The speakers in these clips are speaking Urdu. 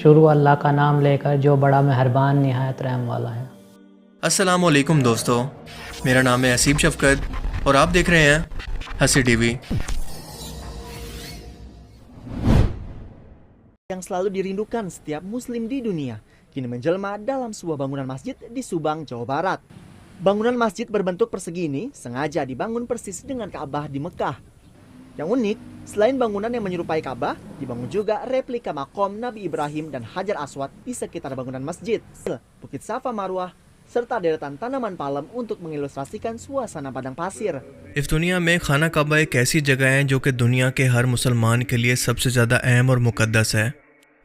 شروع اللہ کا نام لے کر جو بڑا مہربان نہایت رحم والا ہے۔ السلام علیکم دوستو، میرا نام ہے حسیب شفقت اور آپ دیکھ رہے ہیں ہنسی T V. Yang selalu dirindukan setiap muslim di dunia kini menjelma dalam sebuah bangunan masjid di Subang, Jawa Barat. Bangunan masjid berbentuk persegi ini sengaja dibangun persis dengan Ka'bah di Mekah. Yang unik, selain bangunan yang menyerupai Ka'bah, dibangun juga replika makom Nabi Ibrahim dan Hajar Aswad di sekitar bangunan masjid. Bukit Safa Marwah serta deretan tanaman palem untuk mengilustrasikan suasana padang pasir. اس دنیا میں خانہ کعبہ ایک ایسی جگہ ہے جو کہ دنیا کے ہر مسلمان کے لیے سب سے زیادہ اہم اور مقدس ہے۔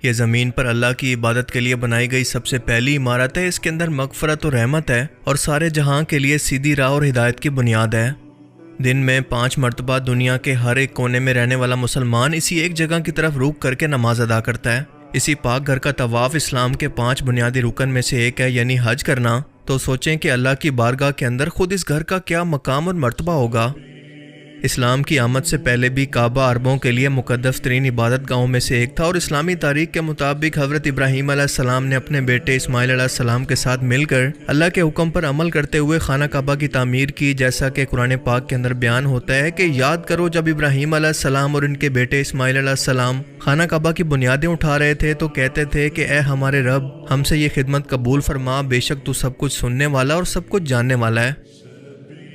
یہ زمین پر اللہ کی عبادت کے لیے بنائی گئی سب سے پہلی عمارت ہے۔ اس کے اندر مغفرت اور رحمت ہے اور سارے جہاں کے لیے سیدھی راہ اور ہدایت کی بنیاد ہے۔ دن میں 5 مرتبہ دنیا کے ہر ایک کونے میں رہنے والا مسلمان اسی ایک جگہ کی طرف رخ کر کے نماز ادا کرتا ہے۔ اسی پاک گھر کا طواف اسلام کے 5 بنیادی رکن میں سے ایک ہے، یعنی حج کرنا۔ تو سوچیں کہ اللہ کی بارگاہ کے اندر خود اس گھر کا کیا مقام اور مرتبہ ہوگا۔ اسلام کی آمد سے پہلے بھی کعبہ عربوں کے لیے مقدس ترین عبادت گاہوں میں سے ایک تھا، اور اسلامی تاریخ کے مطابق حضرت ابراہیم علیہ السلام نے اپنے بیٹے اسماعیل علیہ السلام کے ساتھ مل کر اللہ کے حکم پر عمل کرتے ہوئے خانہ کعبہ کی تعمیر کی، جیسا کہ قرآن پاک کے اندر بیان ہوتا ہے کہ یاد کرو جب ابراہیم علیہ السلام اور ان کے بیٹے اسماعیل علیہ السلام خانہ کعبہ کی بنیادیں اٹھا رہے تھے تو کہتے تھے کہ اے ہمارے رب، ہم سے یہ خدمت قبول فرما، بے شک تو سب کچھ سننے والا اور سب کچھ جاننے والا ہے۔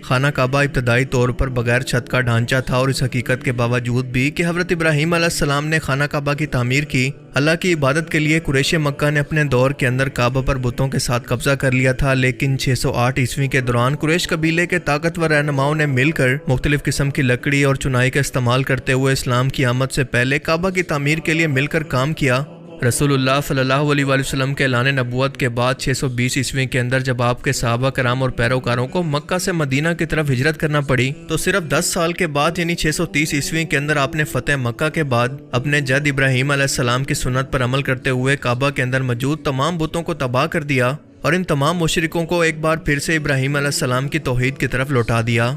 خانہ کعبہ ابتدائی طور پر بغیر چھت کا ڈھانچہ تھا، اور اس حقیقت کے باوجود بھی کہ حضرت ابراہیم علیہ السلام نے خانہ کعبہ کی تعمیر کی، اللہ کی عبادت کے لیے قریش مکہ نے اپنے دور کے اندر کعبہ پر بتوں کے ساتھ قبضہ کر لیا تھا، لیکن 608 عیسوی کے دوران قریش قبیلے کے طاقتور رہنماؤں نے مل کر مختلف قسم کی لکڑی اور چنائی کا استعمال کرتے ہوئے اسلام کی آمد سے پہلے کعبہ کی تعمیر کے لیے مل کر کام کیا۔ رسول اللہ صلی اللہ علیہ وسلم کے اعلان نبوت کے بعد 620 عیسوی کے اندر جب آپ کے صحابہ کرام اور پیروکاروں کو مکہ سے مدینہ کی طرف ہجرت کرنا پڑی تو صرف 10 سال کے بعد یعنی 630 عیسوی کے اندر آپ نے فتح مکہ کے بعد اپنے جد ابراہیم علیہ السلام کی سنت پر عمل کرتے ہوئے کعبہ کے اندر موجود تمام بتوں کو تباہ کر دیا اور ان تمام مشرکوں کو ایک بار پھر سے ابراہیم علیہ السلام کی توحید کی طرف لوٹا دیا۔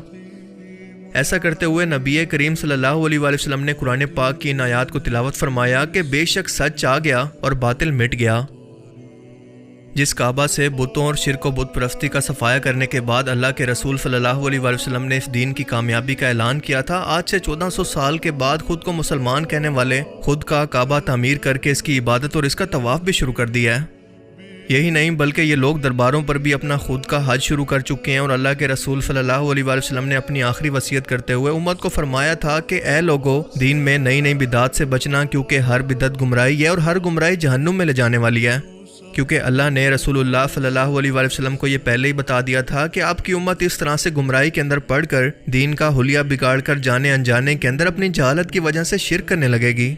ایسا کرتے ہوئے نبی کریم صلی اللہ علیہ وسلم نے قرآن پاک کی ان آیات کو تلاوت فرمایا کہ بے شک سچ آ گیا اور باطل مٹ گیا۔ جس کعبہ سے بتوں اور شرک و بت پرستی کا صفایا کرنے کے بعد اللہ کے رسول صلی اللہ علیہ وسلم نے اس دین کی کامیابی کا اعلان کیا تھا، آج سے 1400 سال کے بعد خود کو مسلمان کہنے والے خود کا کعبہ تعمیر کر کے اس کی عبادت اور اس کا طواف بھی شروع کر دیا ہے۔ یہی نہیں بلکہ یہ لوگ درباروں پر بھی اپنا خود کا حج شروع کر چکے ہیں، اور اللہ کے رسول صلی اللہ علیہ وسلم نے اپنی آخری وصیت کرتے ہوئے امت کو فرمایا تھا کہ اے لوگو، دین میں نئی نئی بدعات سے بچنا، کیونکہ ہر بدعت گمراہی ہے اور ہر گمراہی جہنم میں لے جانے والی ہے۔ کیونکہ اللہ نے رسول اللہ صلی اللہ علیہ وسلم کو یہ پہلے ہی بتا دیا تھا کہ آپ کی امت اس طرح سے گمراہی کے اندر پڑ کر دین کا حلیہ بگاڑ کر جانے انجانے کے اندر اپنی جہالت کی وجہ سے شرک کرنے لگے گی۔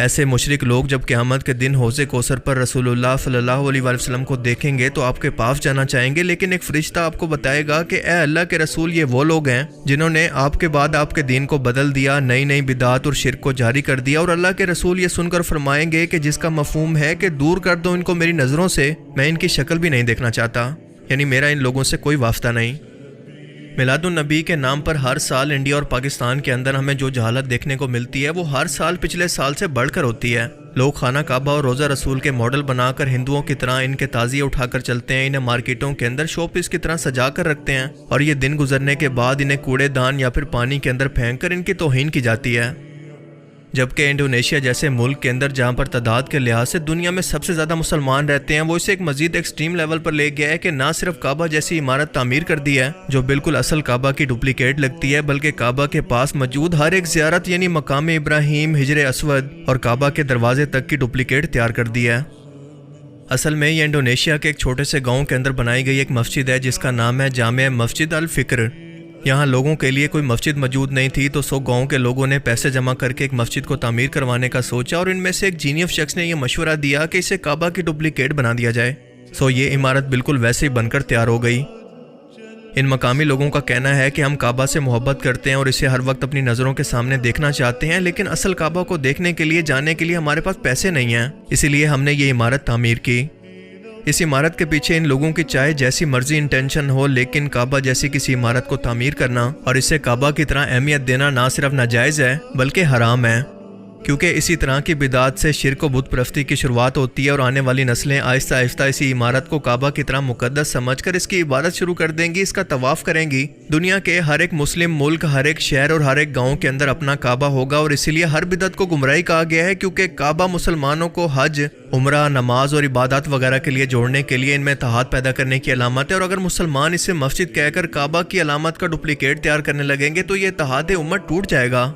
ایسے مشرک لوگ جب قیامت کے دن حوض کوثر پر رسول اللہ صلی اللہ علیہ وسلم کو دیکھیں گے تو آپ کے پاس جانا چاہیں گے، لیکن ایک فرشتہ آپ کو بتائے گا کہ اے اللہ کے رسول، یہ وہ لوگ ہیں جنہوں نے آپ کے بعد آپ کے دین کو بدل دیا، نئی نئی بدعات اور شرک کو جاری کر دیا، اور اللہ کے رسول یہ سن کر فرمائیں گے کہ جس کا مفہوم ہے کہ دور کر دو ان کو میری نظروں سے، میں ان کی شکل بھی نہیں دیکھنا چاہتا، یعنی میرا ان لوگوں سے کوئی واسطہ نہیں۔ میلاد النبی کے نام پر ہر سال انڈیا اور پاکستان کے اندر ہمیں جو جہالت دیکھنے کو ملتی ہے وہ ہر سال پچھلے سال سے بڑھ کر ہوتی ہے۔ لوگ خانہ کعبہ اور روزہ رسول کے ماڈل بنا کر ہندوؤں کی طرح ان کے تعزیے اٹھا کر چلتے ہیں، انہیں مارکیٹوں کے اندر شو پیس کی طرح سجا کر رکھتے ہیں، اور یہ دن گزرنے کے بعد انہیں کوڑے دان یا پھر پانی کے اندر پھینک کر ان کی توہین کی جاتی ہے۔ جبکہ انڈونیشیا جیسے ملک کے اندر جہاں پر تعداد کے لحاظ سے دنیا میں سب سے زیادہ مسلمان رہتے ہیں، وہ اسے ایک مزید ایکسٹریم لیول پر لے گیا ہے کہ نہ صرف کعبہ جیسی عمارت تعمیر کر دی ہے جو بالکل اصل کعبہ کی ڈپلیکیٹ لگتی ہے، بلکہ کعبہ کے پاس موجود ہر ایک زیارت یعنی مقام ابراہیم، حجر اسود اور کعبہ کے دروازے تک کی ڈپلیکیٹ تیار کر دی ہے۔ اصل میں یہ انڈونیشیا کے ایک چھوٹے سے گاؤں کے اندر بنائی گئی ایک مسجد ہے جس کا نام ہے جامع مسجد الفکر۔ یہاں لوگوں کے لیے کوئی مسجد موجود نہیں تھی، تو گاؤں کے لوگوں نے پیسے جمع کر کے ایک مسجد کو تعمیر کروانے کا سوچا، اور ان میں سے ایک جینیف شخص نے یہ مشورہ دیا کہ اسے کعبہ کی ڈپلیکیٹ بنا دیا جائے۔ یہ عمارت بالکل ویسے ہی بن کر تیار ہو گئی۔ ان مقامی لوگوں کا کہنا ہے کہ ہم کعبہ سے محبت کرتے ہیں اور اسے ہر وقت اپنی نظروں کے سامنے دیکھنا چاہتے ہیں، لیکن اصل کعبہ کو دیکھنے کے لیے جانے کے لیے ہمارے پاس پیسے نہیں ہیں، اسی لیے ہم نے یہ عمارت تعمیر کی۔ اس عمارت کے پیچھے ان لوگوں کی چاہے جیسی مرضی انٹینشن ہو، لیکن کعبہ جیسی کسی عمارت کو تعمیر کرنا اور اسے کعبہ کی طرح اہمیت دینا نہ صرف ناجائز ہے بلکہ حرام ہے۔ کیونکہ اسی طرح کی بدعات سے شرک و بت پرستی کی شروعات ہوتی ہے اور آنے والی نسلیں آہستہ آہستہ اسی عمارت کو کعبہ کی طرح مقدس سمجھ کر اس کی عبادت شروع کر دیں گی، اس کا طواف کریں گی۔ دنیا کے ہر ایک مسلم ملک، ہر ایک شہر اور ہر ایک گاؤں کے اندر اپنا کعبہ ہوگا، اور اسی لیے ہر بدعت کو گمراہی کہا گیا ہے، کیونکہ کعبہ مسلمانوں کو حج، عمرہ، نماز اور عبادات وغیرہ کے لیے جوڑنے کے لیے ان میں اتحاد پیدا کرنے کی علامت ہے، اور اگر مسلمان اسے مسجد کہہ کر کعبہ کی علامت کا ڈپلیکیٹ تیار کرنے لگیں گے تو یہ اتحاد امت ٹوٹ جائے گا۔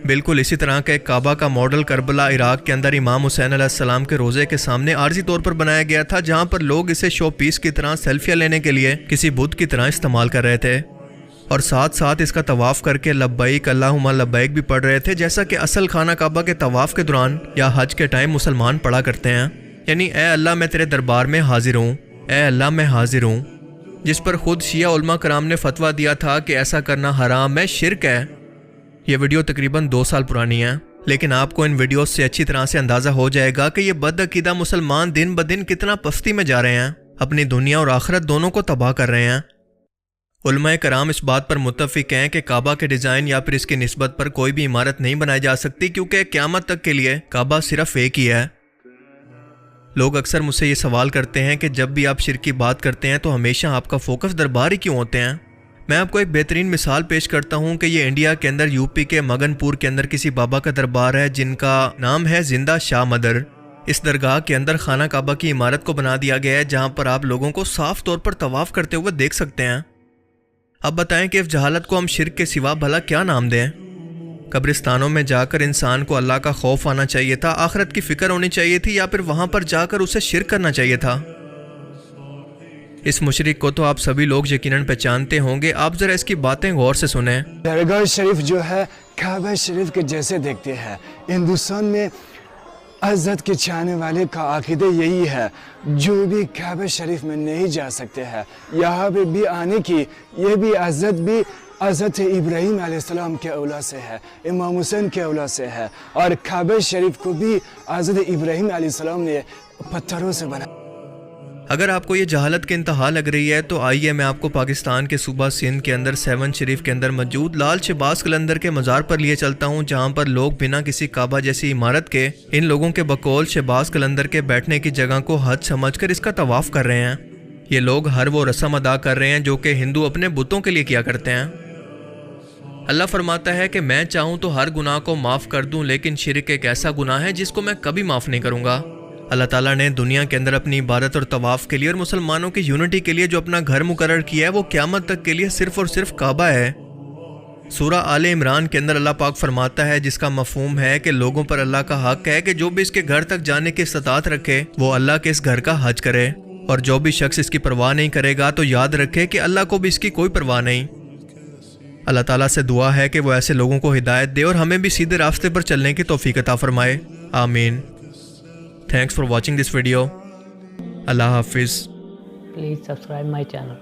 بالکل اسی طرح کا ایک کعبہ کا ماڈل کربلا عراق کے اندر امام حسین علیہ السلام کے روضے کے سامنے عارضی طور پر بنایا گیا تھا، جہاں پر لوگ اسے شو پیس کی طرح سیلفیاں لینے کے لیے کسی بت کی طرح استعمال کر رہے تھے، اور ساتھ ساتھ اس کا طواف کر کے لبیک اللہم لبیک بھی پڑھ رہے تھے، جیسا کہ اصل خانہ کعبہ کے طواف کے دوران یا حج کے ٹائم مسلمان پڑھا کرتے ہیں، یعنی اے اللہ میں تیرے دربار میں حاضر ہوں، اے اللہ میں حاضر ہوں، جس پر خود شیعہ علماء کرام نے فتویٰ دیا تھا کہ ایسا کرنا حرام ہے، شرک ہے۔ یہ ویڈیو تقریباً 2 سال پرانی ہے، لیکن آپ کو ان ویڈیوز سے اچھی طرح سے اندازہ ہو جائے گا کہ یہ بد عقیدہ مسلمان دن بدن کتنا پستی میں جا رہے ہیں، اپنی دنیا اور آخرت دونوں کو تباہ کر رہے ہیں۔ علماء کرام اس بات پر متفق ہیں کہ کعبہ کے ڈیزائن یا پھر اس کی نسبت پر کوئی بھی عمارت نہیں بنائی جا سکتی، کیونکہ قیامت تک کے لیے کعبہ صرف ایک ہی ہے۔ لوگ اکثر مجھ سے یہ سوال کرتے ہیں کہ جب بھی آپ شرک کی بات کرتے ہیں تو ہمیشہ آپ کا فوکس دربار ہی کیوں ہوتے ہیں؟ میں آپ کو ایک بہترین مثال پیش کرتا ہوں کہ یہ انڈیا کے اندر یو پی کے مگن پور کے اندر کسی بابا کا دربار ہے جن کا نام ہے زندہ شاہ مدر۔ اس درگاہ کے اندر خانہ کعبہ کی عمارت کو بنا دیا گیا ہے، جہاں پر آپ لوگوں کو صاف طور پر طواف کرتے ہوئے دیکھ سکتے ہیں۔ اب بتائیں کہ اس جہالت کو ہم شرک کے سوا بھلا کیا نام دیں؟ قبرستانوں میں جا کر انسان کو اللہ کا خوف آنا چاہیے تھا، آخرت کی فکر ہونی چاہیے تھی، یا پھر وہاں پر جا کر اسے شرک کرنا چاہیے تھا؟ اس مشرک کو تو آپ سبھی لوگ یقیناً پہچانتے ہوں گے، آپ ذرا اس کی باتیں غور سے سنیں۔ درگاہ شریف جو ہے کعبہ شریف کے جیسے دیکھتے ہیں۔ ہندوستان میں عزت کے چاہنے والے کا عقیدہ یہی ہے، جو بھی کعبہ شریف میں نہیں جا سکتے ہیں، یہاں پہ بھی آنے کی یہ بھی عزت ابراہیم علیہ السلام کے اولاد سے ہے، امام حسین کے اولاد سے ہے، اور کعبہ شریف کو بھی حضرت ابراہیم علیہ السلام نے پتھروں سے بنا۔ اگر آپ کو یہ جہالت کی انتہا لگ رہی ہے تو آئیے میں آپ کو پاکستان کے صوبہ سندھ کے اندر 7 شریف کے اندر موجود لال شہباز قلندر کے مزار پر لیے چلتا ہوں، جہاں پر لوگ بنا کسی کعبہ جیسی عمارت کے ان لوگوں کے بقول شہباز قلندر کے بیٹھنے کی جگہ کو حج سمجھ کر اس کا طواف کر رہے ہیں۔ یہ لوگ ہر وہ رسم ادا کر رہے ہیں جو کہ ہندو اپنے بتوں کے لیے کیا کرتے ہیں۔ اللہ فرماتا ہے کہ میں چاہوں تو ہر گناہ کو معاف کر دوں، لیکن شرک ایک ایسا گناہ ہے جس کو میں کبھی معاف نہیں کروں گا۔ اللہ تعالیٰ نے دنیا کے اندر اپنی عبادت اور طواف کے لیے اور مسلمانوں کی یونٹی کے لیے جو اپنا گھر مقرر کیا ہے وہ قیامت تک کے لیے صرف اور صرف کعبہ ہے۔ سورہ آل عمران کے اندر اللہ پاک فرماتا ہے، جس کا مفہوم ہے کہ لوگوں پر اللہ کا حق ہے کہ جو بھی اس کے گھر تک جانے کی استطاعت رکھے وہ اللہ کے اس گھر کا حج کرے، اور جو بھی شخص اس کی پرواہ نہیں کرے گا تو یاد رکھے کہ اللہ کو بھی اس کی کوئی پرواہ نہیں۔ اللہ تعالیٰ سے دعا ہے کہ وہ ایسے لوگوں کو ہدایت دے اور ہمیں بھی سیدھے راستے پر چلنے کی توفیق عطا فرمائے، آمین۔ Thanks for watching this video. Allah Hafiz. Please subscribe my channel.